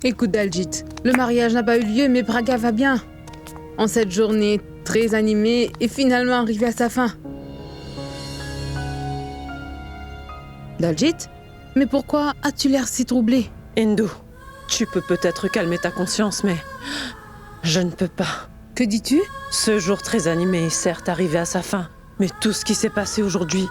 Écoute Daljit, le mariage n'a pas eu lieu mais Braga va bien. En cette journée très animée est finalement arrivée à sa fin. Daljit, mais pourquoi as-tu l'air si troublé? Hindu, tu peux peut-être calmer ta conscience, mais je ne peux pas. Que dis-tu? Ce jour très animé est certes arrivé à sa fin, mais tout ce qui s'est passé aujourd'hui,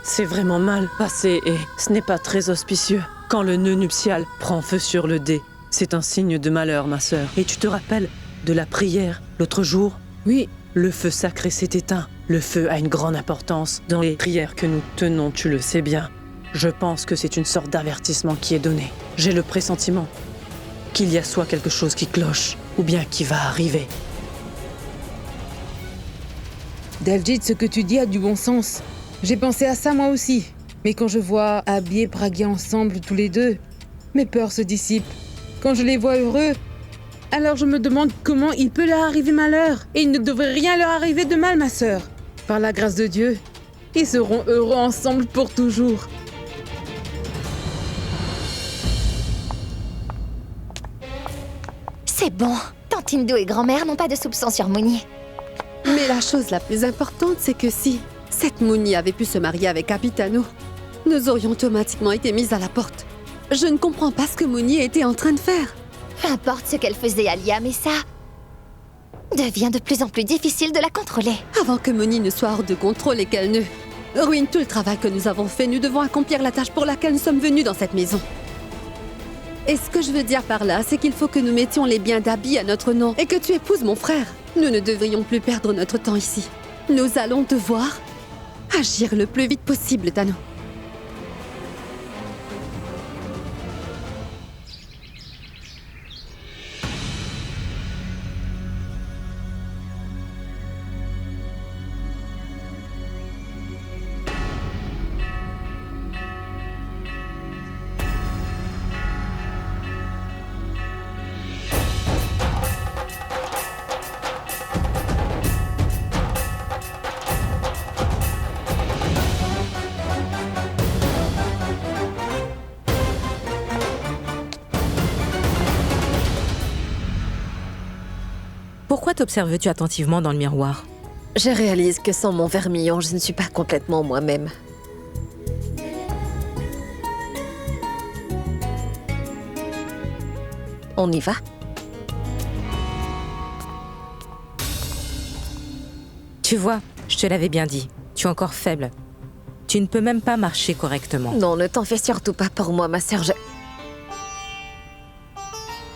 c'est vraiment mal passé et ce n'est pas très auspicieux. Quand le nœud nuptial prend feu sur le dé, c'est un signe de malheur, ma sœur. Et tu te rappelles de la prière l'autre jour? Oui. Le feu sacré s'est éteint. Le feu a une grande importance dans les prières que nous tenons, tu le sais bien. Je pense que c'est une sorte d'avertissement qui est donné. J'ai le pressentiment qu'il y a soit quelque chose qui cloche, ou bien qui va arriver. Daljit, ce que tu dis a du bon sens. J'ai pensé à ça moi aussi. Mais quand je vois Abby et Braga ensemble tous les deux, mes peurs se dissipent. Quand je les vois heureux, alors je me demande comment il peut leur arriver malheur. Et il ne devrait rien leur arriver de mal, ma sœur. Par la grâce de Dieu, ils seront heureux ensemble pour toujours. C'est bon. Tante Hindu et grand-mère n'ont pas de soupçons sur Mouni. Mais la chose la plus importante, c'est que si cette Mouni avait pu se marier avec Abitano, nous aurions automatiquement été mises à la porte. Je ne comprends pas ce que Mouni était en train de faire. Peu importe ce qu'elle faisait à Liam et ça devient de plus en plus difficile de la contrôler. Avant que Mouni ne soit hors de contrôle et qu'elle ne ruine tout le travail que nous avons fait, nous devons accomplir la tâche pour laquelle nous sommes venus dans cette maison. Et ce que je veux dire par là, c'est qu'il faut que nous mettions les biens d'Abby à notre nom et que tu épouses mon frère. Nous ne devrions plus perdre notre temps ici. Nous allons devoir agir le plus vite possible, Tano. Pourquoi t'observes-tu attentivement dans le miroir? Je réalise que sans mon vermillon, je ne suis pas complètement moi-même. On y va? Tu vois, je te l'avais bien dit, tu es encore faible. Tu ne peux même pas marcher correctement. Non, ne t'en fais surtout pas pour moi, ma sœur.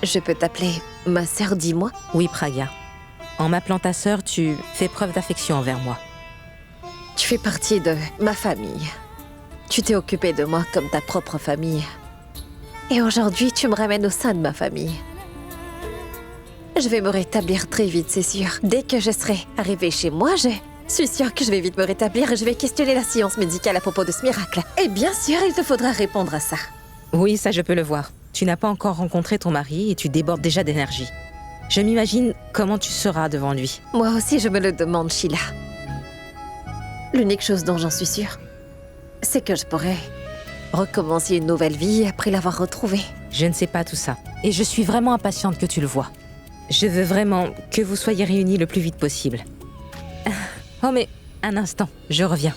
Je peux t'appeler ma sœur, dis-moi? Oui, Braga. En m'appelant ta sœur, tu fais preuve d'affection envers moi. Tu fais partie de ma famille. Tu t'es occupée de moi comme ta propre famille. Et aujourd'hui, tu me ramènes au sein de ma famille. Je vais me rétablir très vite, c'est sûr. Dès que je serai arrivée chez moi, je suis sûre que je vais vite me rétablir et je vais questionner la science médicale à propos de ce miracle. Et bien sûr, il te faudra répondre à ça. Oui, ça je peux le voir. Tu n'as pas encore rencontré ton mari et tu débordes déjà d'énergie. Je m'imagine comment tu seras devant lui. Moi aussi, je me le demande, Sheila. L'unique chose dont j'en suis sûre, c'est que je pourrais recommencer une nouvelle vie après l'avoir retrouvé. Je ne sais pas tout ça. Et je suis vraiment impatiente que tu le vois. Je veux vraiment que vous soyez réunis le plus vite possible. Oh mais, un instant, je reviens.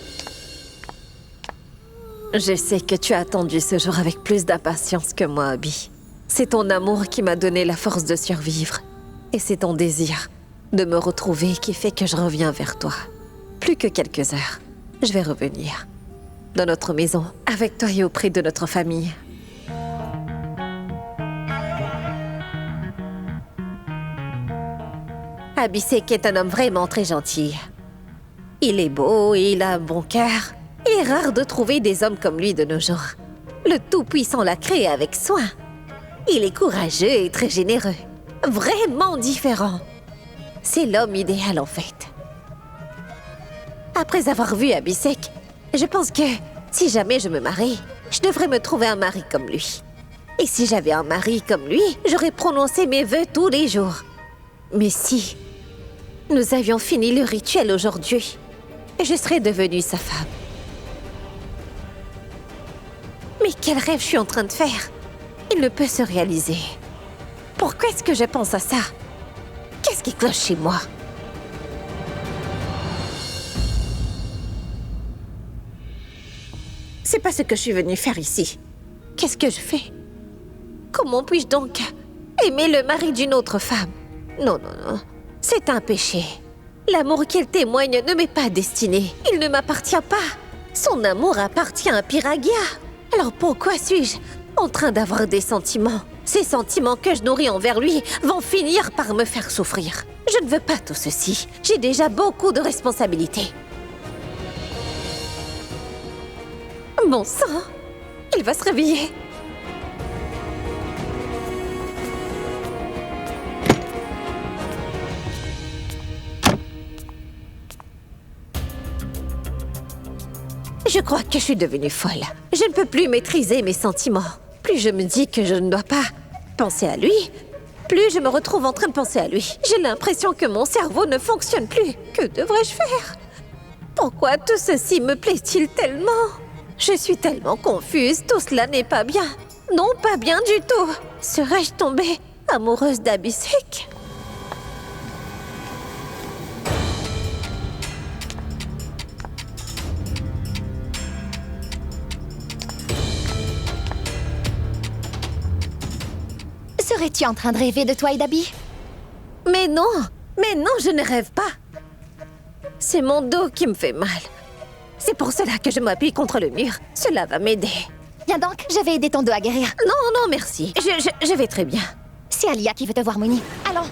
Je sais que tu as attendu ce jour avec plus d'impatience que moi, Abby. C'est ton amour qui m'a donné la force de survivre. Et c'est ton désir de me retrouver qui fait que je reviens vers toi. Plus que quelques heures, je vais revenir. Dans notre maison, avec toi et auprès de notre famille. Abhishek est un homme vraiment très gentil. Il est beau et il a un bon cœur. Il est rare de trouver des hommes comme lui de nos jours. Le Tout-Puissant l'a créé avec soin. Il est courageux et très généreux. Vraiment différent. C'est l'homme idéal en fait. Après avoir vu Abhishek, je pense que si jamais je me marie, je devrais me trouver un mari comme lui. Et si j'avais un mari comme lui, j'aurais prononcé mes vœux tous les jours. Mais si nous avions fini le rituel aujourd'hui, je serais devenue sa femme. Mais quel rêve je suis en train de faire? Il ne peut se réaliser. Pourquoi est-ce que je pense à ça? Qu'est-ce qui cloche chez moi? C'est pas ce que je suis venue faire ici. Qu'est-ce que je fais? Comment puis-je donc aimer le mari d'une autre femme? Non, non, non. C'est un péché. L'amour qu'il témoigne ne m'est pas destiné. Il ne m'appartient pas. Son amour appartient à Piragia. Alors pourquoi suis-je en train d'avoir des sentiments? Ces sentiments que je nourris envers lui vont finir par me faire souffrir. Je ne veux pas tout ceci. J'ai déjà beaucoup de responsabilités. Bon sang, il va se réveiller. Je crois que je suis devenue folle. Je ne peux plus maîtriser mes sentiments. Plus je me dis que je ne dois pas penser à lui, plus je me retrouve en train de penser à lui. J'ai l'impression que mon cerveau ne fonctionne plus. Que devrais-je faire? Pourquoi tout ceci me plaît-il tellement? Je suis tellement confuse, tout cela n'est pas bien. Non, pas bien du tout. Serais-je tombée amoureuse d'Abhishek? Serais-tu en train de rêver de toi et d'Abby? Mais non, je ne rêve pas. C'est mon dos qui me fait mal. C'est pour cela que je m'appuie contre le mur. Cela va m'aider. Viens donc, je vais aider ton dos à guérir. Non, non, merci. Je vais très bien. C'est Alia qui veut te voir, Mouni. Allons.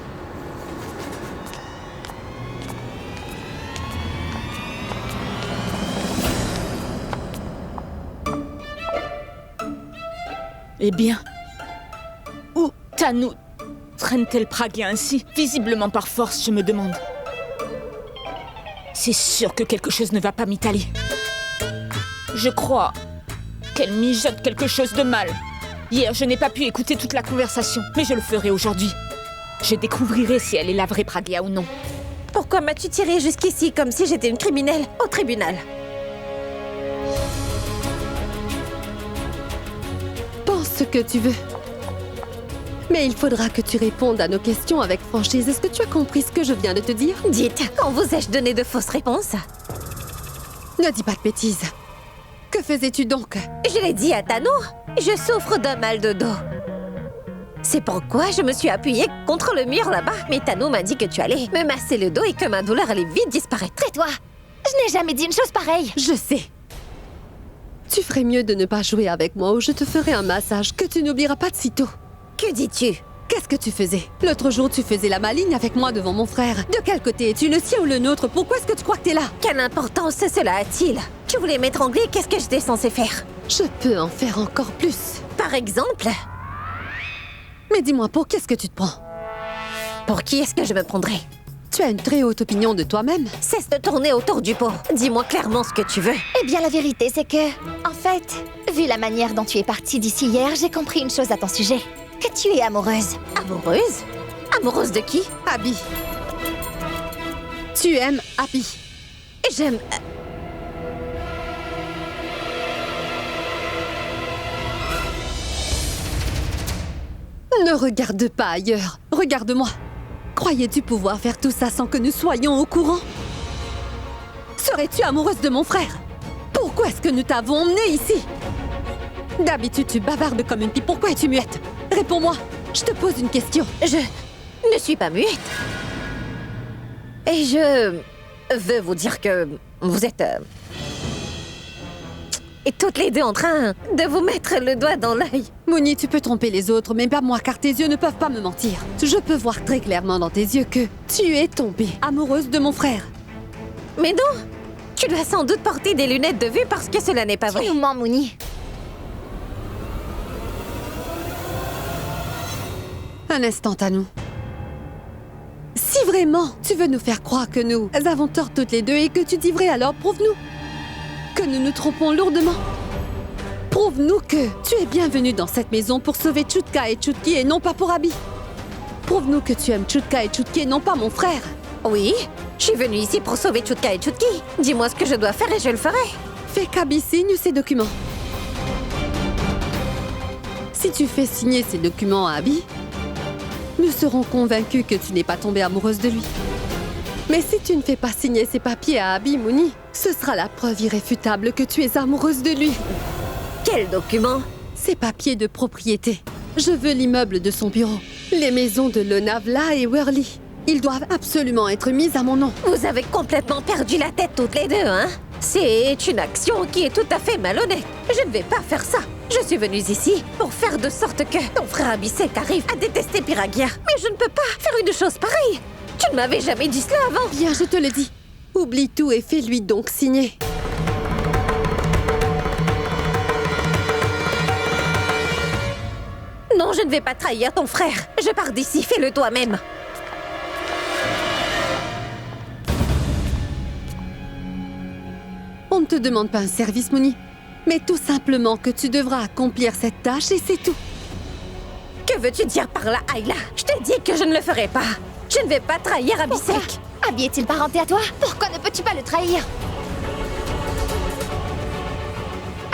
Eh bien, où Tanou traîne-t-elle Pragya ainsi? Visiblement par force, je me demande. C'est sûr que quelque chose ne va pas, Mithali. Je crois qu'elle mijote quelque chose de mal. Hier, je n'ai pas pu écouter toute la conversation, mais je le ferai aujourd'hui. Je découvrirai si elle est la vraie Pragya ou non. Pourquoi m'as-tu tirée jusqu'ici comme si j'étais une criminelle au tribunal? Pense ce que tu veux. Mais il faudra que tu répondes à nos questions avec franchise. Est-ce que tu as compris ce que je viens de te dire? Dites, quand vous ai-je donné de fausses réponses? Ne dis pas de bêtises. Que faisais-tu donc? Je l'ai dit à Tanou, je souffre d'un mal de dos. C'est pourquoi je me suis appuyée contre le mur là-bas. Mais Tanou m'a dit que tu allais me masser le dos et que ma douleur allait vite disparaître. Tais-toi. Je n'ai jamais dit une chose pareille. Je sais. Tu ferais mieux de ne pas jouer avec moi ou je te ferai un massage que tu n'oublieras pas de sitôt. Que dis-tu? Qu'est-ce que tu faisais? L'autre jour, tu faisais la maligne avec moi devant mon frère. De quel côté es-tu, le sien ou le nôtre? Pourquoi est-ce que tu crois que t'es là? Quelle importance cela a-t-il? Tu voulais m'étrangler, qu'est-ce que j'étais censée faire? Je peux en faire encore plus. Par exemple? Mais dis-moi, pour qu'est-ce que tu te prends? Pour qui est-ce que je me prendrais? Tu as une très haute opinion de toi-même. Cesse de tourner autour du pot. Dis-moi clairement ce que tu veux. Eh bien, la vérité, c'est que, en fait, vu la manière dont tu es partie d'ici hier, j'ai compris une chose à ton sujet. Que tu es amoureuse. Amoureuse? Amoureuse de qui? Abby. Tu aimes Abby. J'aime... Ne regarde pas ailleurs. Regarde-moi. Croyais-tu pouvoir faire tout ça sans que nous soyons au courant? Serais-tu amoureuse de mon frère? Pourquoi est-ce que nous t'avons emmenée ici? D'habitude, tu bavardes comme une pipe. Pourquoi es-tu muette? Réponds-moi. Je te pose une question. Je ne suis pas muette. Et je veux vous dire que vous êtes... Et toutes les deux en train de vous mettre le doigt dans l'œil. Mouni, tu peux tromper les autres, mais pas moi, car tes yeux ne peuvent pas me mentir. Je peux voir très clairement dans tes yeux que tu es tombée amoureuse de mon frère. Mais non! Tu dois sans doute porter des lunettes de vue parce que cela n'est pas vrai. Tu nous mens, Mouni. Un instant à nous. Si vraiment tu veux nous faire croire que nous avons tort toutes les deux et que tu dis vrai, alors prouve-nous que nous nous trompons lourdement. Prouve-nous que tu es bienvenue dans cette maison pour sauver Chutka et Chutki et non pas pour Abby. Prouve-nous que tu aimes Chutka et Chutki et non pas mon frère. Oui, je suis venue ici pour sauver Chutka et Chutki. Dis-moi ce que je dois faire et je le ferai. Fais qu'Abby signe ces documents. Si tu fais signer ces documents à Abby, nous serons convaincus que tu n'es pas tombée amoureuse de lui. Mais si tu ne fais pas signer ces papiers à Abi Mouni, ce sera la preuve irréfutable que tu es amoureuse de lui. Quel document? Ces papiers de propriété. Je veux l'immeuble de son bureau. Les maisons de Lonavla et Worley. Ils doivent absolument être mis à mon nom. Vous avez complètement perdu la tête toutes les deux, hein? C'est une action qui est tout à fait malhonnête. Je ne vais pas faire ça. Je suis venue ici pour faire de sorte que ton frère Abhishek arrive à détester Piragia. Mais je ne peux pas faire une chose pareille. Tu ne m'avais jamais dit cela avant. Bien, je te le dis. Oublie tout et fais-lui donc signer. Non, je ne vais pas trahir ton frère. Je pars d'ici, fais-le toi-même. On ne te demande pas un service, Mouni, mais tout simplement que tu devras accomplir cette tâche et c'est tout. Que veux-tu dire par là, Ayla? Je t'ai dit que je ne le ferai pas. Je ne vais pas trahir Abhishek. Abi est-il parenté à toi? Pourquoi ne peux-tu pas le trahir?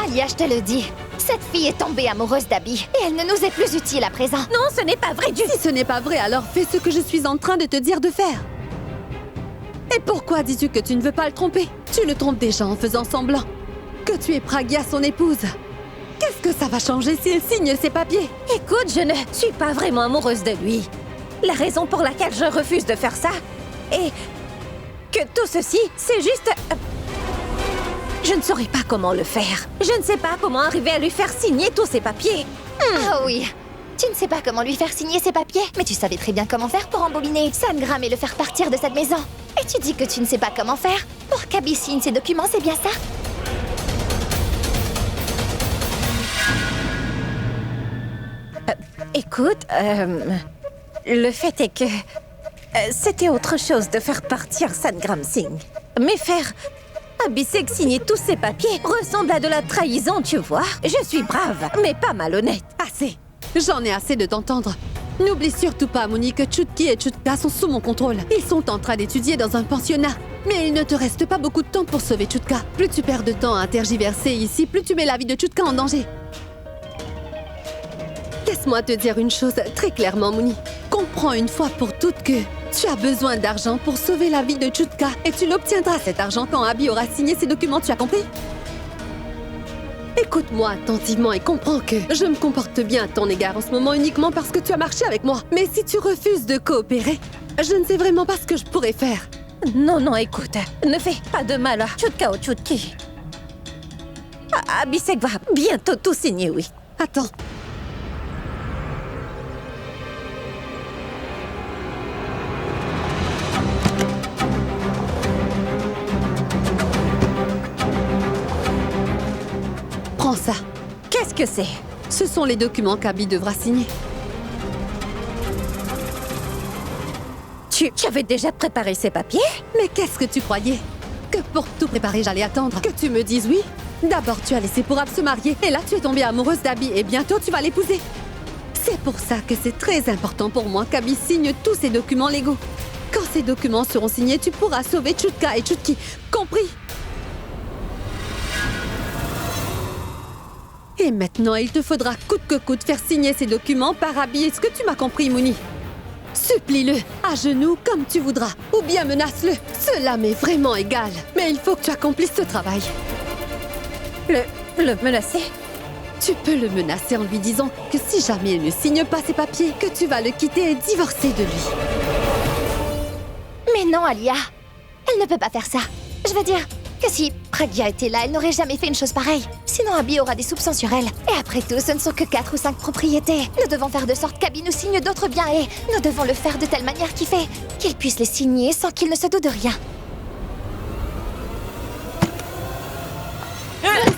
Alia, je te le dis, cette fille est tombée amoureuse d'Abi et elle ne nous est plus utile à présent. Non, ce n'est pas vrai du tout. Si ce n'est pas vrai, alors fais ce que je suis en train de te dire de faire. Et pourquoi dis-tu que tu ne veux pas le tromper? Tu le trompes déjà en faisant semblant que tu es Pragya, son épouse. Qu'est-ce que ça va changer s'il signe ses papiers? Écoute, je ne suis pas vraiment amoureuse de lui. La raison pour laquelle je refuse de faire ça est que tout ceci, c'est juste... Je ne saurais pas comment le faire. Je ne sais pas comment arriver à lui faire signer tous ses papiers. Ah oui, tu ne sais pas comment lui faire signer ses papiers, mais tu savais très bien comment faire pour embobiner Sangram et le faire partir de cette maison. Et tu dis que tu ne sais pas comment faire pour qu'Abi signe ses documents, c'est bien ça? Écoute, le fait est que c'était autre chose de faire partir Sangram Singh. Mais faire Abhishek signer tous ses papiers ressemble à de la trahison, tu vois. Je suis brave, mais pas malhonnête. Assez. J'en ai assez de t'entendre. N'oublie surtout pas, Mouni, que Chutki et Chutka sont sous mon contrôle. Ils sont en train d'étudier dans un pensionnat. Mais il ne te reste pas beaucoup de temps pour sauver Chutka. Plus tu perds de temps à tergiverser ici, plus tu mets la vie de Chutka en danger. Laisse-moi te dire une chose très clairement, Mouni. Comprends une fois pour toutes que tu as besoin d'argent pour sauver la vie de Chutka et tu l'obtiendras cet argent quand Abi aura signé ses documents, tu as compris? Écoute-moi attentivement et comprends que je me comporte bien à ton égard en ce moment uniquement parce que tu as marché avec moi. Mais si tu refuses de coopérer, je ne sais vraiment pas ce que je pourrais faire. Non, écoute, ne fais pas de mal à Chutka ou Chutki. Abhishek va bientôt tout signer, oui. Attends. Prends ça. Qu'est-ce que c'est? Ce sont les documents qu'Abi devra signer. Tu avais déjà préparé ces papiers? Mais qu'est-ce que tu croyais? Que pour tout préparer, j'allais attendre que tu me dises oui? D'abord, tu as laissé Pourab se marier, et là, tu es tombée amoureuse d'Abi, et bientôt, tu vas l'épouser. C'est pour ça que c'est très important pour moi qu'Abi signe tous ces documents légaux. Quand ces documents seront signés, tu pourras sauver Chutka et Chutki. Compris? Et maintenant, il te faudra coûte que coûte faire signer ces documents par Abi. Est-ce que tu m'as compris, Mouni? Supplie-le, à genoux, comme tu voudras, ou bien menace-le. Cela m'est vraiment égal, mais il faut que tu accomplisses ce travail. Le menacer? Tu peux le menacer en lui disant que si jamais il ne signe pas ses papiers, que tu vas le quitter et divorcer de lui. Mais non, Alia, elle ne peut pas faire ça. Je veux dire que si Pragya était là, elle n'aurait jamais fait une chose pareille. Sinon, Abi aura des soupçons sur elle. Et après tout, ce ne sont que 4 ou 5 propriétés. Nous devons faire de sorte qu'Abi nous signe d'autres biens et nous devons le faire de telle manière qu'il puisse les signer sans qu'il ne se doute de rien.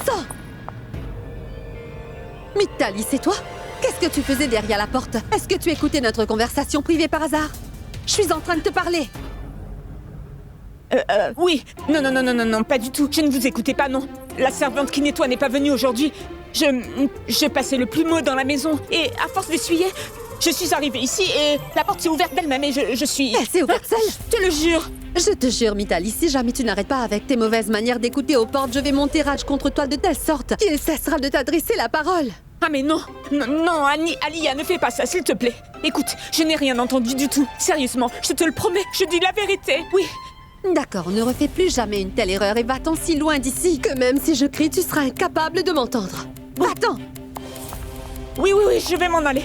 Ça! Mitali, c'est toi? Qu'est-ce que tu faisais derrière la porte? Est-ce que tu écoutais notre conversation privée par hasard? Je suis en train de te parler. Oui. Non, pas du tout. Je ne vous écoutais pas, non. La servante qui nettoie n'est pas venue aujourd'hui. Je passais le plumeau dans la maison et à force d'essuyer, je suis arrivée ici et la porte s'est ouverte d'elle-même et je suis... Elle s'est ouverte seule? Je te le jure. Je te jure, Mitali, si jamais tu n'arrêtes pas avec tes mauvaises manières d'écouter aux portes, je vais monter rage contre toi de telle sorte qu'il cessera de t'adresser la parole. Ah mais non, non, Alia, ne fais pas ça, s'il te plaît. Écoute, je n'ai rien entendu du tout. Sérieusement, je te le promets, je dis la vérité. Oui. D'accord, ne refais plus jamais une telle erreur et va-t'en si loin d'ici que même si je crie, tu seras incapable de m'entendre. Va-t'en! Oui, je vais m'en aller.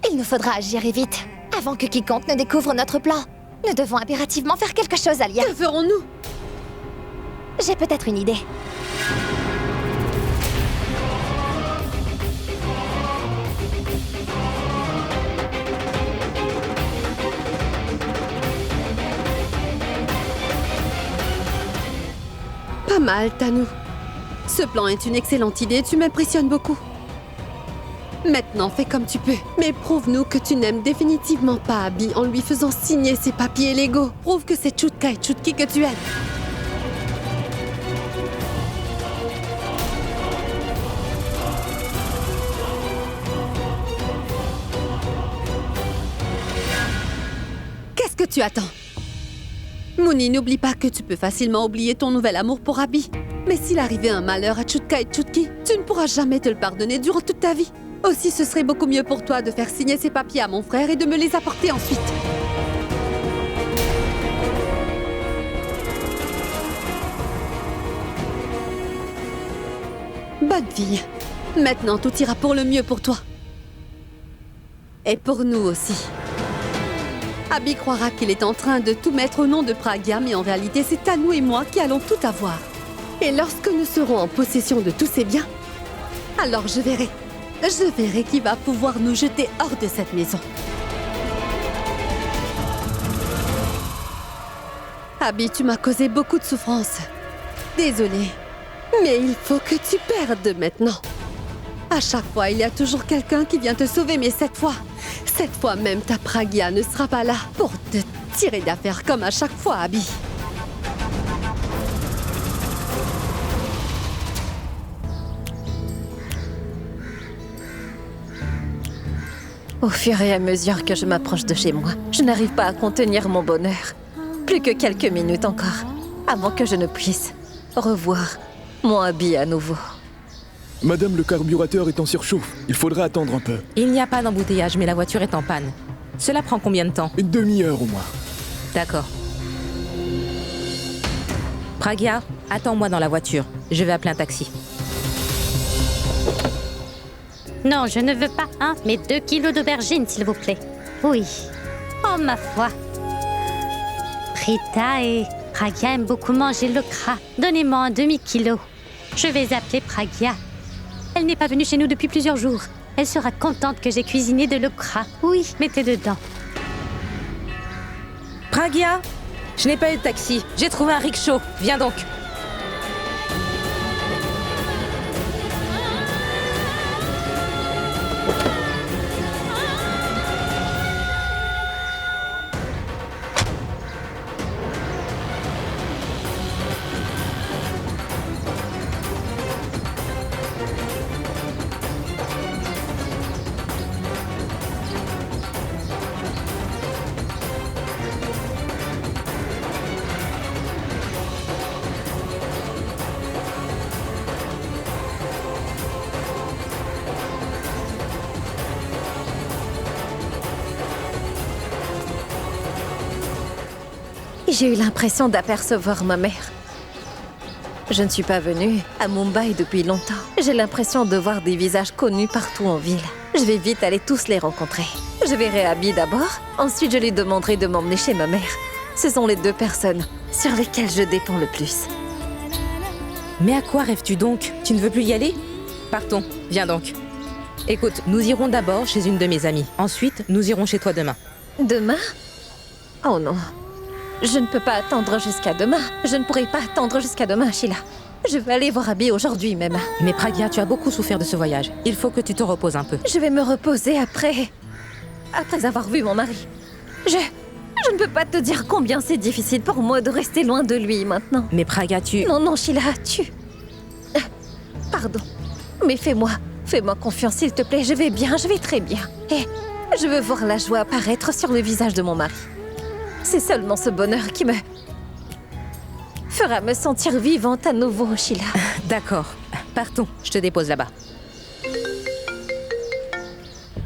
Il nous faudra agir et vite, avant que quiconque ne découvre notre plan. Nous devons impérativement faire quelque chose, Alia. Que ferons-nous? J'ai peut-être une idée. Pas mal, Tanou. Ce plan est une excellente idée, tu m'impressionnes beaucoup. Maintenant, fais comme tu peux. Mais prouve-nous que tu n'aimes définitivement pas Abby en lui faisant signer ses papiers légaux. Prouve que c'est Chutka et Chutki que tu aimes. Qu'est-ce que tu attends? Mouni, n'oublie pas que tu peux facilement oublier ton nouvel amour pour Abby. Mais s'il arrivait un malheur à Chutka et Chutki, tu ne pourras jamais te le pardonner durant toute ta vie. Aussi, ce serait beaucoup mieux pour toi de faire signer ces papiers à mon frère et de me les apporter ensuite. Bonne fille. Maintenant, tout ira pour le mieux pour toi. Et pour nous aussi. Abby croira qu'il est en train de tout mettre au nom de Pragya, mais en réalité, c'est à nous et moi qui allons tout avoir. Et lorsque nous serons en possession de tous ces biens, alors je verrai qui va pouvoir nous jeter hors de cette maison. Abby, tu m'as causé beaucoup de souffrance. Désolée, mais il faut que tu perdes maintenant. À chaque fois, il y a toujours quelqu'un qui vient te sauver, mais cette fois même, ta Pragya ne sera pas là pour te tirer d'affaire comme à chaque fois, Abby. Au fur et à mesure que je m'approche de chez moi, je n'arrive pas à contenir mon bonheur. Plus que quelques minutes encore, avant que je ne puisse revoir mon Abby à nouveau. Madame, le carburateur est en surchauffe. Il faudra attendre un peu. Il n'y a pas d'embouteillage, mais la voiture est en panne. Cela prend combien de temps? Une demi-heure au moins. D'accord. Pragya, attends-moi dans la voiture. Je vais appeler un taxi. Non, je ne veux pas un, mais 2 kilos d'aubergines, s'il vous plaît. Oui. Oh, ma foi. Rita et Pragya aiment beaucoup manger le l'okra. Donnez-moi un demi-kilo. Je vais appeler Pragya. Elle n'est pas venue chez nous depuis plusieurs jours. Elle sera contente que j'ai cuisiné de l'okra. Oui, mettez dedans. Pragya, je n'ai pas eu de taxi. J'ai trouvé un rickshaw. Viens donc. J'ai eu l'impression d'apercevoir ma mère. Je ne suis pas venue à Mumbai depuis longtemps. J'ai l'impression de voir des visages connus partout en ville. Je vais vite aller tous les rencontrer. Je verrai Abby d'abord, ensuite je lui demanderai de m'emmener chez ma mère. Ce sont les 2 personnes sur lesquelles je dépends le plus. Mais à quoi rêves-tu donc? Tu ne veux plus y aller? Partons, viens donc. Écoute, nous irons d'abord chez une de mes amies. Ensuite, nous irons chez toi demain. Demain? Oh non. Je ne peux pas attendre jusqu'à demain. Je ne pourrai pas attendre jusqu'à demain, Sheila. Je vais aller voir Abby aujourd'hui même. Mais Pragya, tu as beaucoup souffert de ce voyage. Il faut que tu te reposes un peu. Je vais me reposer après avoir vu mon mari. Je ne peux pas te dire combien c'est difficile pour moi de rester loin de lui maintenant. Mais Pragya, tu... Non, Sheila, Pardon. Mais fais-moi confiance, s'il te plaît. Je vais bien, je vais très bien. Et je veux voir la joie apparaître sur le visage de mon mari. C'est seulement ce bonheur qui me fera me sentir vivante à nouveau, Sheila. D'accord. Partons. Je te dépose là-bas.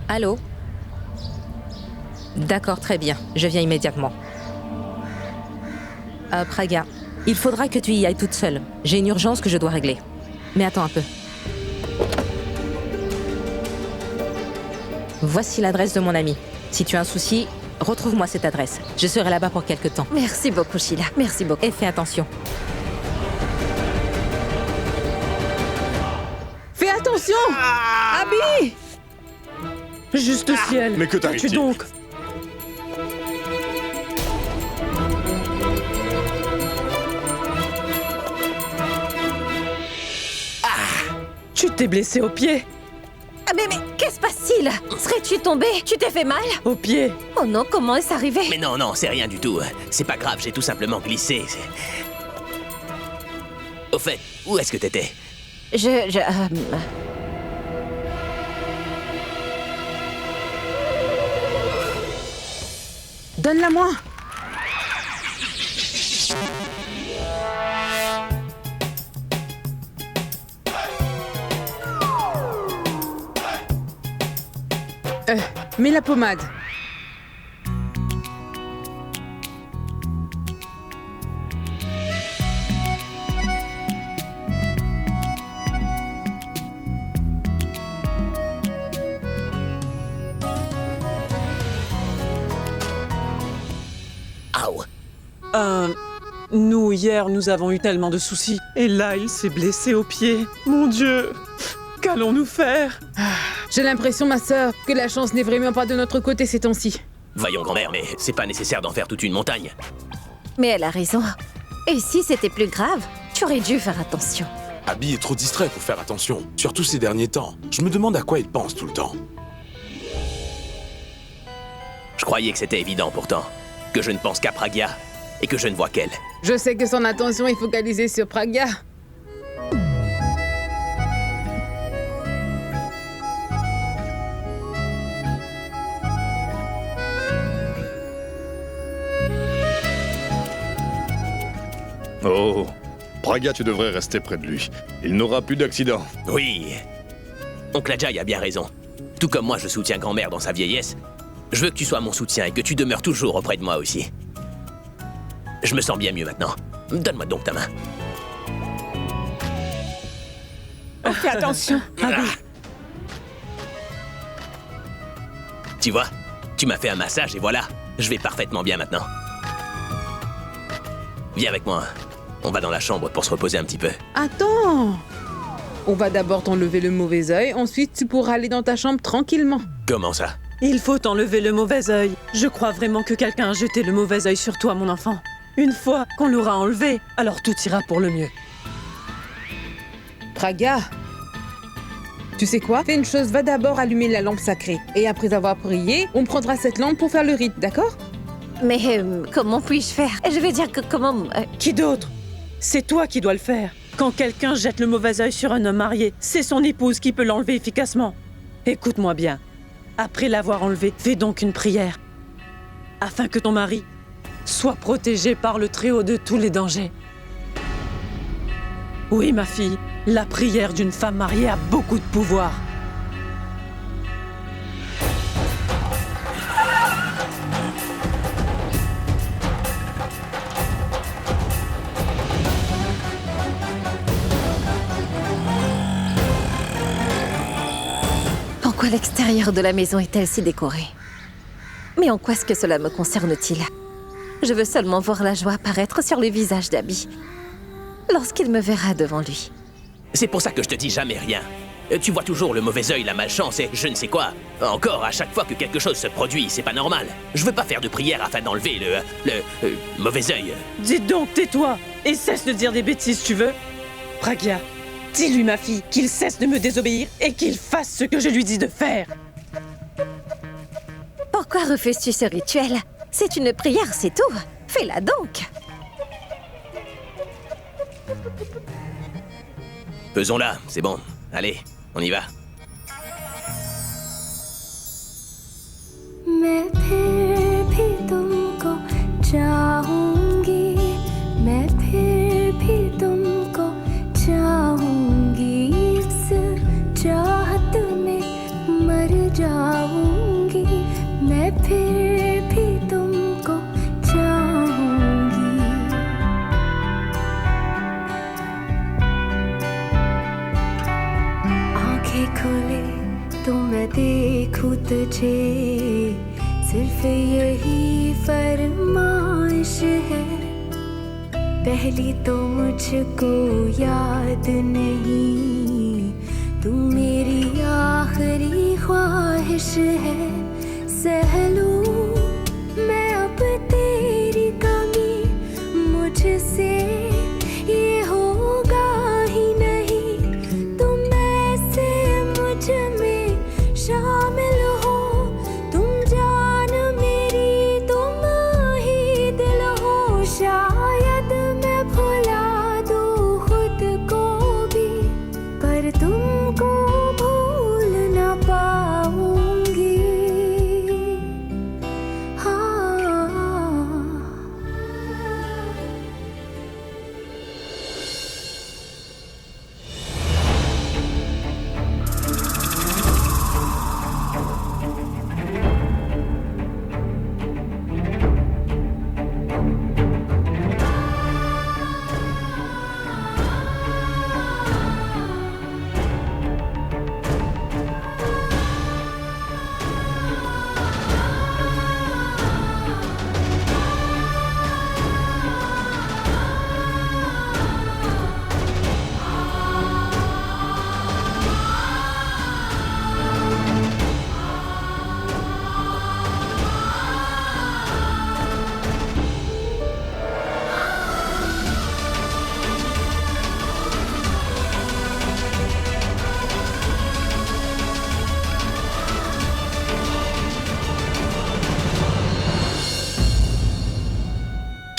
Allô? D'accord, très bien. Je viens immédiatement. Praga, il faudra que tu y ailles toute seule. J'ai une urgence que je dois régler. Mais attends un peu. Voici l'adresse de mon ami. Si tu as un souci, retrouve-moi cette adresse. Je serai là-bas pour quelque temps. Merci beaucoup, Sheila. Merci beaucoup. Et fais attention. Fais attention! Abby! Juste ciel. Mais que Qu'as-tu t'arrive-t-il? donc? Tu t'es blessé au pied? Ah, mais qu'est-ce qui se passe-t-il? Serais-tu tombé? Tu t'es fait mal? Au pied? Oh non, comment est-ce arrivé? Mais non, non, c'est rien du tout. C'est pas grave, j'ai tout simplement glissé. Au fait, où est-ce que t'étais? Donne-la-moi! Mets la pommade. Aouh. Nous, hier, nous avons eu tellement de soucis. Et là, il s'est blessé au pied. Mon Dieu! Qu'allons-nous faire? J'ai l'impression, ma sœur, que la chance n'est vraiment pas de notre côté ces temps-ci. Voyons, grand-mère, mais c'est pas nécessaire d'en faire toute une montagne. Mais elle a raison. Et si c'était plus grave, tu aurais dû faire attention. Abby est trop distrait pour faire attention, surtout ces derniers temps. Je me demande à quoi il pense tout le temps. Je croyais que c'était évident pourtant. Que je ne pense qu'à Pragia et que je ne vois qu'elle. Je sais que son attention est focalisée sur Praga. Oh, Praga, tu devrais rester près de lui. Il n'aura plus d'accident. Oui. Oncle Ajay a bien raison. Tout comme moi, je soutiens grand-mère dans sa vieillesse. Je veux que tu sois mon soutien et que tu demeures toujours auprès de moi aussi. Je me sens bien mieux maintenant. Donne-moi donc ta main. Fais attention. Tu vois, tu m'as fait un massage et voilà, je vais parfaitement bien maintenant. Viens avec moi. On va dans la chambre pour se reposer un petit peu. Attends! On va d'abord t'enlever le mauvais œil, ensuite tu pourras aller dans ta chambre tranquillement. Comment ça? Il faut enlever le mauvais œil. Je crois vraiment que quelqu'un a jeté le mauvais œil sur toi, mon enfant. Une fois qu'on l'aura enlevé, alors tout ira pour le mieux. Praga! Tu sais quoi? Fais une chose, va d'abord allumer la lampe sacrée. Et après avoir prié, on prendra cette lampe pour faire le rite, d'accord? Mais comment puis-je faire? Je veux dire que comment... Qui d'autre? C'est toi qui dois le faire. Quand quelqu'un jette le mauvais œil sur un homme marié, c'est son épouse qui peut l'enlever efficacement. Écoute-moi bien. Après l'avoir enlevé, fais donc une prière. Afin que ton mari soit protégé par le Très-Haut de tous les dangers. Oui, ma fille, la prière d'une femme mariée a beaucoup de pouvoir. Pourquoi l'extérieur de la maison est-elle si décorée? Mais en quoi est-ce que cela me concerne-t-il? Je veux seulement voir la joie apparaître sur le visage d'Abby lorsqu'il me verra devant lui. C'est pour ça que je te dis jamais rien. Tu vois toujours le mauvais œil, la malchance et je ne sais quoi. Encore, à chaque fois que quelque chose se produit, c'est pas normal. Je veux pas faire de prière afin d'enlever le mauvais œil. Dis donc, tais-toi et cesse de dire des bêtises, tu veux? Pragia, dis-lui, ma fille, qu'il cesse de me désobéir et qu'il fasse ce que je lui dis de faire. Pourquoi refuses-tu ce rituel? C'est une prière, c'est tout. Fais-la donc. Faisons-la, c'est bon. Allez, on y va. मैं फिर भी तुमको चाहूंगी मैं फिर खुले तो मैं देखूं तुझे, सिर्फ यही फरमाइश है। पहली तो मुझको याद नहीं, तू मेरी आखिरी ख्वाहिश है। सह लूं मैं अब तेरी कमी, मुझसे ये होगा ही नहीं। तुम ऐसे मुझ में शामिल हो, तुम जान मेरी, तुम ही दिल हो। शायद मैं भुला दूं खुद को भी, पर तुमको भूल ना पाऊंगी।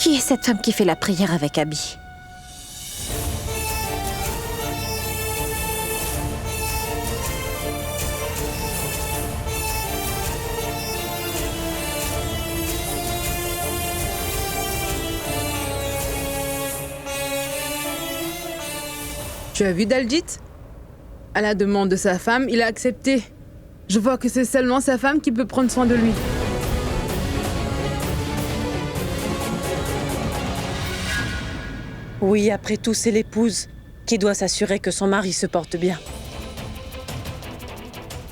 Qui est cette femme qui fait la prière avec Abby? Tu as vu Daljit? À la demande de sa femme, il a accepté. Je vois que c'est seulement sa femme qui peut prendre soin de lui. Oui, après tout, c'est l'épouse qui doit s'assurer que son mari se porte bien.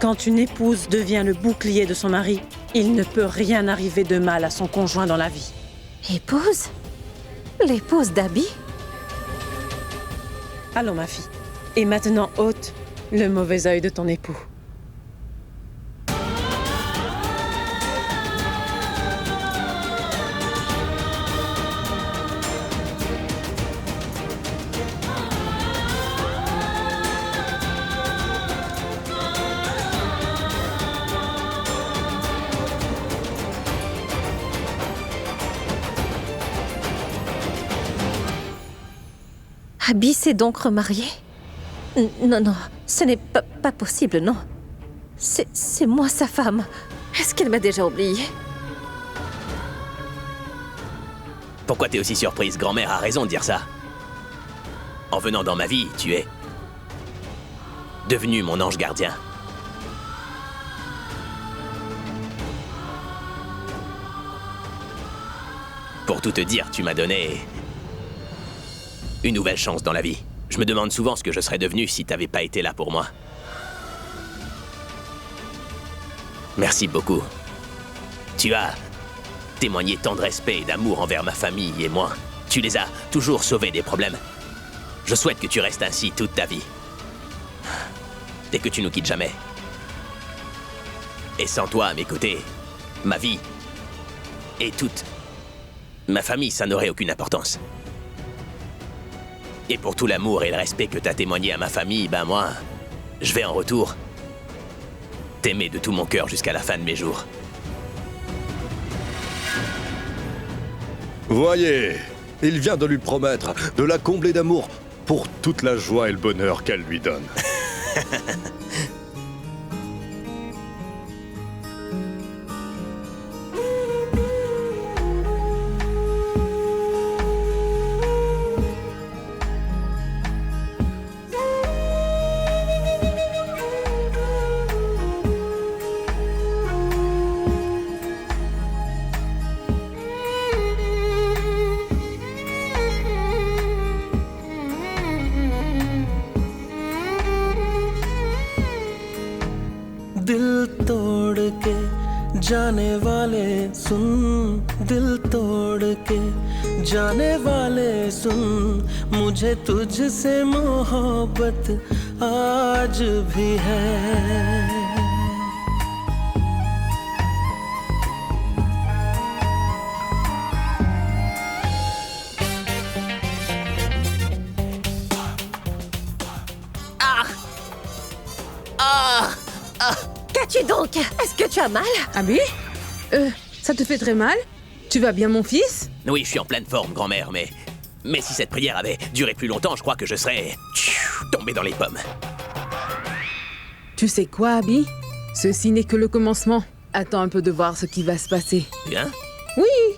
Quand une épouse devient le bouclier de son mari, il ne peut rien arriver de mal à son conjoint dans la vie. Épouse? L'épouse d'Abby? Allons, ma fille. Et maintenant, ôte le mauvais œil de ton époux. Abby s'est donc remariée? Non, non, ce n'est pas possible, non. C'est moi sa femme. Est-ce qu'elle m'a déjà oubliée? Pourquoi t'es aussi surprise? Grand-mère a raison de dire ça. En venant dans ma vie, tu es devenu mon ange gardien. Pour tout te dire, tu m'as donné une nouvelle chance dans la vie. Je me demande souvent ce que je serais devenu si t'avais pas été là pour moi. Merci beaucoup. Tu as témoigné tant de respect et d'amour envers ma famille et moi. Tu les as toujours sauvés des problèmes. Je souhaite que tu restes ainsi toute ta vie. Et que tu nous quittes jamais. Et sans toi à mes côtés, ma vie et toute ma famille, ça n'aurait aucune importance. Et pour tout l'amour et le respect que t'as témoigné à ma famille, ben moi, je vais en retour t'aimer de tout mon cœur jusqu'à la fin de mes jours. Voyez, il vient de lui promettre de la combler d'amour pour toute la joie et le bonheur qu'elle lui donne. जाने वाले सुन दिल तोड़ के जाने वाले सुन मुझे तुझसे मोहब्बत आज भी है Qu'as-tu donc? Est-ce que tu as mal? Abby? Ça te fait très mal? Tu vas bien, mon fils? Oui, je suis en pleine forme, grand-mère, mais si cette prière avait duré plus longtemps, je crois que je serais tombé dans les pommes. Tu sais quoi, Abby? Ceci n'est que le commencement. Attends un peu de voir ce qui va se passer. Bien? Oui!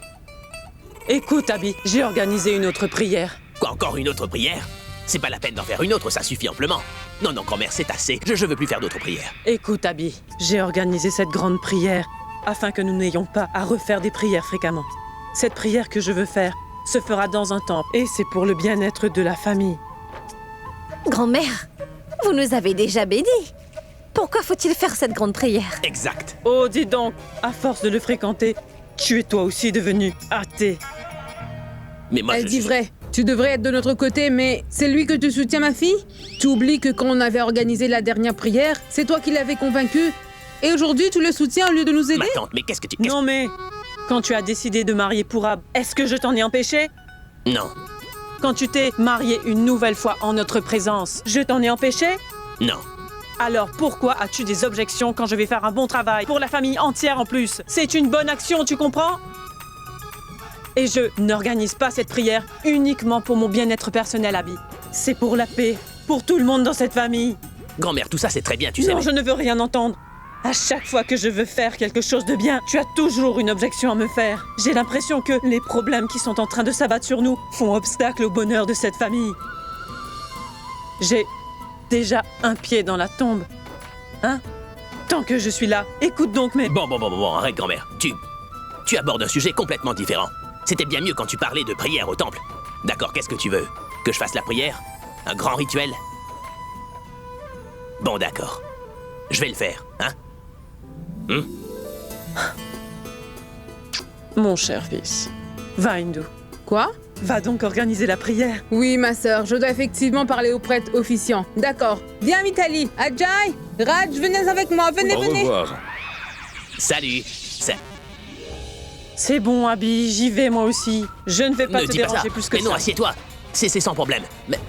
Écoute, Abby, j'ai organisé une autre prière. Quoi, encore une autre prière? C'est pas la peine d'en faire une autre, ça suffit amplement. Non, non, grand-mère, c'est assez. Je veux plus faire d'autres prières. Écoute, Abby, j'ai organisé cette grande prière afin que nous n'ayons pas à refaire des prières fréquemment. Cette prière que je veux faire se fera dans un temple et c'est pour le bien-être de la famille. Grand-mère, vous nous avez déjà bénis. Pourquoi faut-il faire cette grande prière? Exact. Oh, dis donc, à force de le fréquenter, tu es toi aussi devenu athée. Mais moi, Elle dit vrai. Tu devrais être de notre côté, mais c'est lui que tu soutiens, ma fille? Tu oublies que quand on avait organisé la dernière prière, c'est toi qui l'avais convaincu. Et aujourd'hui, tu le soutiens au lieu de nous aider? Ma tante, mais qu'est-ce que tu... Non mais, quand tu as décidé de marier Pourab, est-ce que je t'en ai empêché? Non. Quand tu t'es marié une nouvelle fois en notre présence, je t'en ai empêché? Non. Alors pourquoi as-tu des objections quand je vais faire un bon travail pour la famille entière en plus? C'est une bonne action, tu comprends? Et je n'organise pas cette prière uniquement pour mon bien-être personnel, Abby. C'est pour la paix, pour tout le monde dans cette famille. Grand-mère, tout ça c'est très bien, tu sais. Non, je ne veux rien entendre. À chaque fois que je veux faire quelque chose de bien, tu as toujours une objection à me faire. J'ai l'impression que les problèmes qui sont en train de s'abattre sur nous font obstacle au bonheur de cette famille. J'ai déjà un pied dans la tombe. Hein? Tant que je suis là, écoute donc mes... Bon, arrête, grand-mère. Tu abordes un sujet complètement différent. C'était bien mieux quand tu parlais de prière au temple. D'accord, qu'est-ce que tu veux? Que je fasse la prière? Un grand rituel? Bon, d'accord. Je vais le faire, hein? Mon cher fils, va Hindu. Quoi? Va donc organiser la prière. Oui, ma sœur, je dois effectivement parler au prêtre officiant. D'accord. Viens, Mitali. Ajay, Raj, venez avec moi. Venez, Au venez. revoir. Salut. C'est bon, Abby, j'y vais moi aussi. Je ne vais pas Ne te dis pas déranger ça. plus que Mais ça. non, assieds-toi. C'est sans problème. Mais...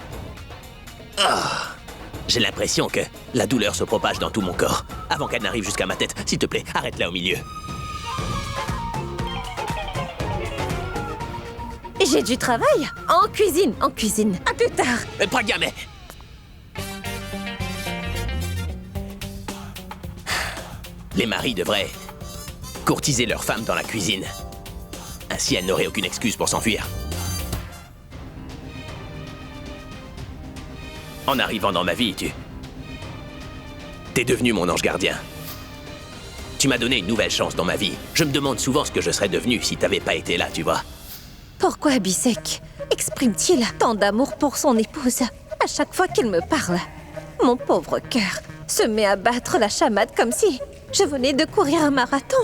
J'ai l'impression que la douleur se propage dans tout mon corps. Avant qu'elle n'arrive jusqu'à ma tête, s'il te plaît, arrête-la au milieu. J'ai du travail. En cuisine. À plus tard. Pragya, mais... Les maris devraient courtiser leurs femmes dans la cuisine. Ainsi, elles n'auraient aucune excuse pour s'enfuir. En arrivant dans ma vie, t'es devenu mon ange gardien. Tu m'as donné une nouvelle chance dans ma vie. Je me demande souvent ce que je serais devenu si t'avais pas été là, tu vois. Pourquoi Abhishek exprime-t-il tant d'amour pour son épouse à chaque fois qu'il me parle? Mon pauvre cœur se met à battre la chamade comme si je venais de courir un marathon.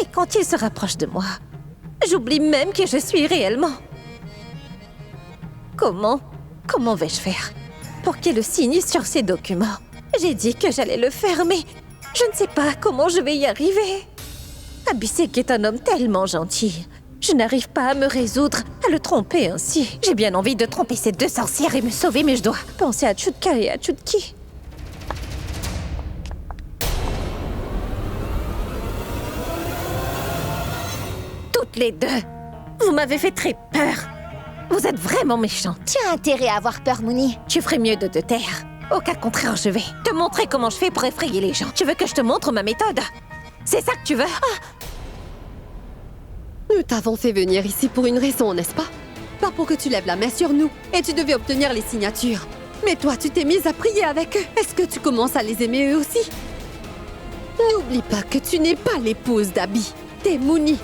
Et quand il se rapproche de moi, j'oublie même qui je suis réellement. Comment vais-je faire pour qu'il le signe sur ces documents? J'ai dit que j'allais le faire, mais je ne sais pas comment je vais y arriver. Abhishek est un homme tellement gentil. Je n'arrive pas à me résoudre à le tromper ainsi. J'ai bien envie de tromper ces deux sorcières et me sauver, mais je dois penser à Chutka et à Chutki. Toutes les deux, vous m'avez fait très peur. Vous êtes vraiment méchants. Tu as intérêt à avoir peur, Mouni. Tu ferais mieux de te taire. Au cas contraire, je vais te montrer comment je fais pour effrayer les gens. Tu veux que je te montre ma méthode? C'est ça que tu veux? Nous t'avons fait venir ici pour une raison, n'est-ce pas? Pas pour que tu lèves la main sur nous et tu devais obtenir les signatures. Mais toi, tu t'es mise à prier avec eux. Est-ce que tu commences à les aimer eux aussi? N'oublie pas que tu n'es pas l'épouse d'Abby. T'es Mouni.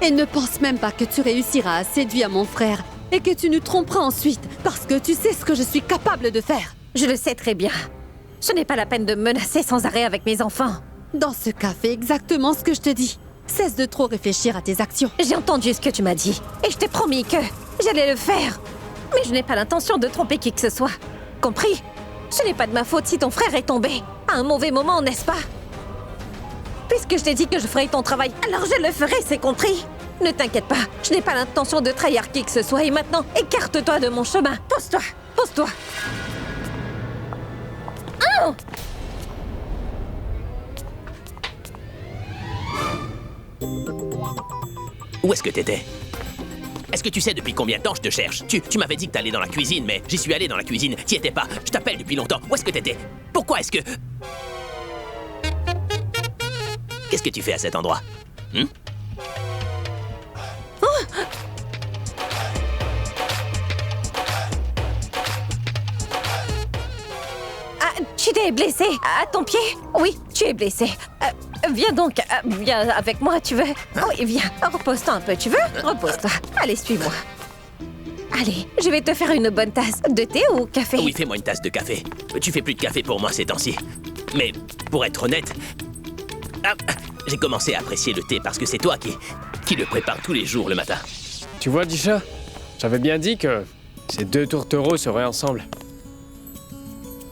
Et ne pense même pas que tu réussiras à séduire mon frère et que tu nous tromperas ensuite parce que tu sais ce que je suis capable de faire. Je le sais très bien. Ce n'est pas la peine de me menacer sans arrêt avec mes enfants. Dans ce cas, fais exactement ce que je te dis. Cesse de trop réfléchir à tes actions. J'ai entendu ce que tu m'as dit, et je t'ai promis que j'allais le faire. Mais je n'ai pas l'intention de tromper qui que ce soit. Compris? Ce n'est pas de ma faute si ton frère est tombé. À un mauvais moment, n'est-ce pas? Puisque je t'ai dit que je ferais ton travail, alors je le ferai, c'est compris? Ne t'inquiète pas, je n'ai pas l'intention de trahir qui que ce soit, et maintenant, écarte-toi de mon chemin. Pose-toi, pose-toi. Oh! Où est-ce que t'étais? Est-ce que tu sais depuis combien de temps je te cherche? Tu m'avais dit que t'allais dans la cuisine, mais j'y suis allé dans la cuisine. T'y étais pas. Je t'appelle depuis longtemps. Où est-ce que t'étais? Pourquoi est-ce que... Qu'est-ce que tu fais à cet endroit? Ah, tu t'es blessé à ton pied? Oui, tu es blessé. Viens donc, viens avec moi, tu veux? Oui, viens, repose-toi un peu, tu veux? Repose-toi. Allez, suis-moi. Allez, je vais te faire une bonne tasse de thé ou café? Oui, fais-moi une tasse de café. Tu fais plus de café pour moi ces temps-ci. Mais, pour être honnête... j'ai commencé à apprécier le thé parce que c'est toi qui le prépare tous les jours le matin. Tu vois, Disha, j'avais bien dit que ces deux tourtereaux seraient ensemble.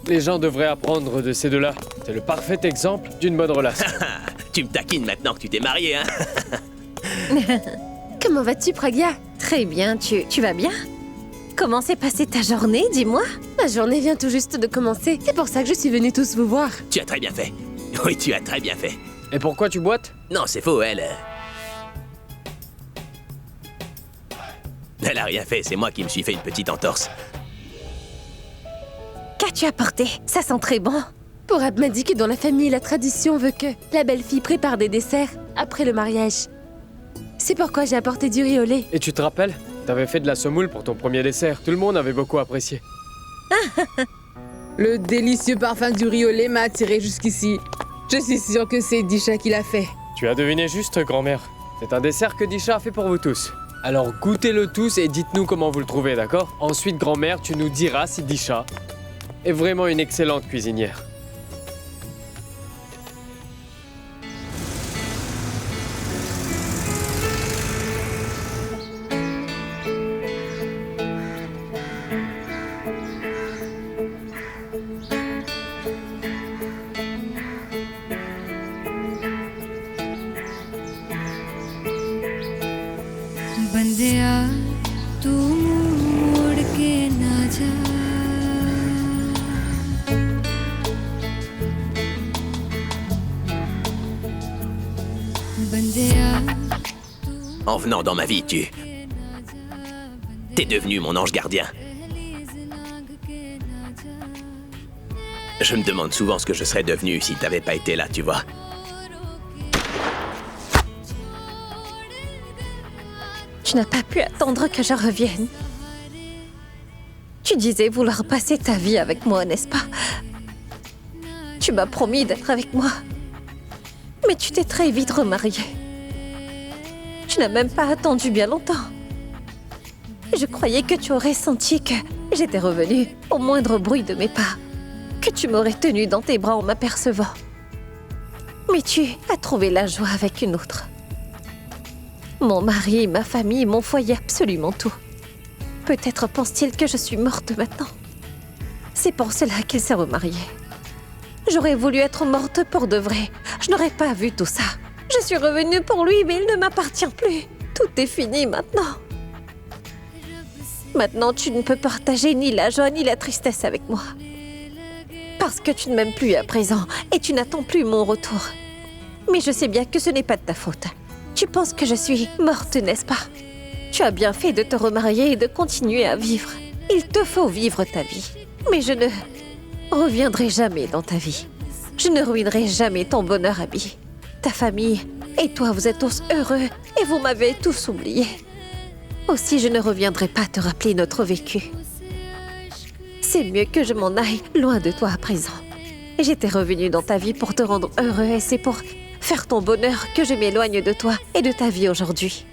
Les gens devraient apprendre de ces deux-là. C'est le parfait exemple d'une bonne relation. Tu me taquines maintenant que tu t'es marié, hein? Comment vas-tu, Pragya? Très bien, tu vas bien? Comment s'est passée ta journée, dis-moi? Ma journée vient tout juste de commencer. C'est pour ça que je suis venue tous vous voir. Tu as très bien fait. Oui, tu as très bien fait. Et pourquoi tu boites? Non, c'est faux, elle a rien fait, c'est moi qui me suis fait une petite entorse. Qu'as-tu apporté? Ça sent très bon. Pourab m'a dit que dans la famille, la tradition veut que la belle-fille prépare des desserts après le mariage. C'est pourquoi j'ai apporté du riz au lait. Et tu te rappelles? T'avais fait de la semoule pour ton premier dessert. Tout le monde avait beaucoup apprécié. Le délicieux parfum du riz au lait m'a attiré jusqu'ici. Je suis sûre que c'est Disha qui l'a fait. Tu as deviné juste, grand-mère. C'est un dessert que Disha a fait pour vous tous. Alors goûtez-le tous et dites-nous comment vous le trouvez, d'accord? Ensuite, grand-mère, tu nous diras si Disha est vraiment une excellente cuisinière. बंदिया तू मुड़ के ना जा बंदिया En venant dans ma vie, t'es devenu mon ange gardien. Je me demande souvent ce que je serais devenu si t'avais pas été là, tu vois. Tu n'as pas pu attendre que je revienne. Tu disais vouloir passer ta vie avec moi, n'est-ce pas? Tu m'as promis d'être avec moi. Mais tu t'es très vite remariée. Tu n'as même pas attendu bien longtemps. Je croyais que tu aurais senti que j'étais revenue au moindre bruit de mes pas. Que tu m'aurais tenue dans tes bras en m'apercevant. Mais tu as trouvé la joie avec une autre. Mon mari, ma famille, mon foyer, absolument tout. Peut-être pense-t-il que je suis morte maintenant. C'est pour cela qu'il s'est remarié. J'aurais voulu être morte pour de vrai. Je n'aurais pas vu tout ça. Je suis revenue pour lui, mais il ne m'appartient plus. Tout est fini maintenant. Maintenant, tu ne peux partager ni la joie ni la tristesse avec moi. Parce que tu ne m'aimes plus à présent et tu n'attends plus mon retour. Mais je sais bien que ce n'est pas de ta faute. Tu penses que je suis morte, n'est-ce pas? Tu as bien fait de te remarier et de continuer à vivre. Il te faut vivre ta vie. Mais je ne reviendrai jamais dans ta vie. Je ne ruinerai jamais ton bonheur, Abby. Ta famille et toi, vous êtes tous heureux et vous m'avez tous oublié. Aussi, je ne reviendrai pas te rappeler notre vécu. C'est mieux que je m'en aille loin de toi à présent. J'étais revenue dans ta vie pour te rendre heureux et c'est pour faire ton bonheur que je m'éloigne de toi et de ta vie aujourd'hui.